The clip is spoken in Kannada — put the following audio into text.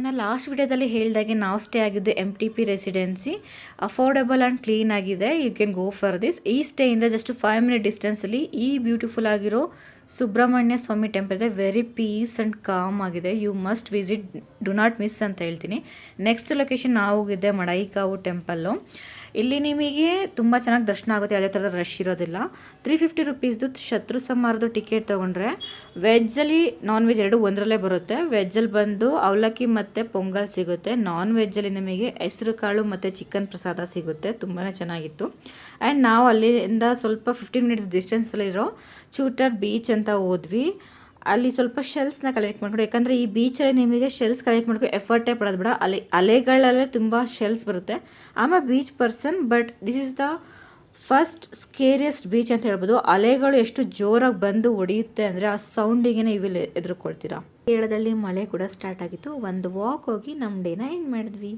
ನಾನು ಲಾಸ್ಟ್ ವಿಡಿಯೋದಲ್ಲಿ ಹೇಳಿದಾಗೆ ನಾವು ಸ್ಟೇ ಆಗಿದ್ದು MTP residency. Affordable and clean ಆಗಿದೆ. You can go for this. ಈ ಸ್ಟೇಯಿಂದ ಜಸ್ಟ್ 5 ಮಿನಿಟ್ ಡಿಸ್ಟೆನ್ಸಲ್ಲಿ ಈ ಬ್ಯೂಟಿಫುಲ್ ಆಗಿರೋ ಸುಬ್ರಹ್ಮಣ್ಯ ಸ್ವಾಮಿ ಟೆಂಪಲ್ ಇದೆ. ವೆರಿ ಪೀಸ್ ಆ್ಯಂಡ್ ಕಾಮ್ ಆಗಿದೆ. You must visit, do not miss ಅಂತ ಹೇಳ್ತೀನಿ. ನೆಕ್ಸ್ಟ್ ಲೊಕೇಶನ್ ನಾವು ಹೋಗಿದ್ದೆ ಮಡೈಕಾವು ಟೆಂಪಲ್ಲು. ಇಲ್ಲಿ ನಿಮಗೆ ತುಂಬ ಚೆನ್ನಾಗಿ ದರ್ಶನ ಆಗುತ್ತೆ, ಯಾವುದೇ ಥರದ ರಶ್ ಇರೋದಿಲ್ಲ. 350 ರುಪೀಸ್ದು ಶತ್ರು ಸಂಹಾರದು ಟಿಕೆಟ್ ತೊಗೊಂಡ್ರೆ ವೆಜ್ಜಲ್ಲಿ ನಾನ್ ವೆಜ್ ಎರಡು ಒಂದರಲ್ಲೇ ಬರುತ್ತೆ. ವೆಜ್ಜಲ್ಲಿ ಬಂದು ಅವಲಕ್ಕಿ ಮತ್ತು ಪೊಂಗಲ್ ಸಿಗುತ್ತೆ. ನಾನ್ ವೆಜ್ಜಲ್ಲಿ ನಿಮಗೆ ಹೆಸರು ಕಾಳು ಮತ್ತು ಚಿಕನ್ ಪ್ರಸಾದ ಸಿಗುತ್ತೆ. ತುಂಬಾ ಚೆನ್ನಾಗಿತ್ತು. ಆ್ಯಂಡ್ ನಾವು ಅಲ್ಲಿಂದ ಸ್ವಲ್ಪ 15 ಮಿನಿಟ್ಸ್ ಡಿಸ್ಟೆನ್ಸಲ್ಲಿರೋ ಚೂಟರ್ ಬೀಚ್ ಅಂತ ಹೋದ್ವಿ. ಅಲ್ಲಿ ಸ್ವಲ್ಪ ಶೆಲ್ಸ್ನ ಕಲೆಕ್ಟ್ ಮಾಡ್ಕೊಂಡು, ಯಾಕಂದರೆ ಈ ಬೀಚಲ್ಲಿ ನಿಮಗೆ ಶೆಲ್ಸ್ ಕಲೆಕ್ಟ್ ಮಾಡ್ಕೊಂಡು ಎಫರ್ಟೇ ಪಡೋದು ಬೇಡ. ಅಲೆಗಳಲ್ಲೇ ತುಂಬ ಶೆಲ್ಸ್ ಬರುತ್ತೆ. I'm a beach person, but this is the first scariest beach ಅಂತ ಹೇಳ್ಬೋದು. ಅಲೆಗಳು ಎಷ್ಟು ಜೋರಾಗಿ ಬಂದು ಹೊಡೆಯುತ್ತೆ ಅಂದರೆ ಆ ಸೌಂಡಿಗೆ ನೀವು ಎದುರುಕೊಳ್ತೀರಾ. ಕೇರಳದಲ್ಲಿ ಮಳೆ ಕೂಡ ಸ್ಟಾರ್ಟ್ ಆಗಿತ್ತು. ಒಂದು ವಾಕ್ ಹೋಗಿ ನಮ್ಮ ಡೇನ ಎಂಡ್ ಮಾಡಿದ್ವಿ.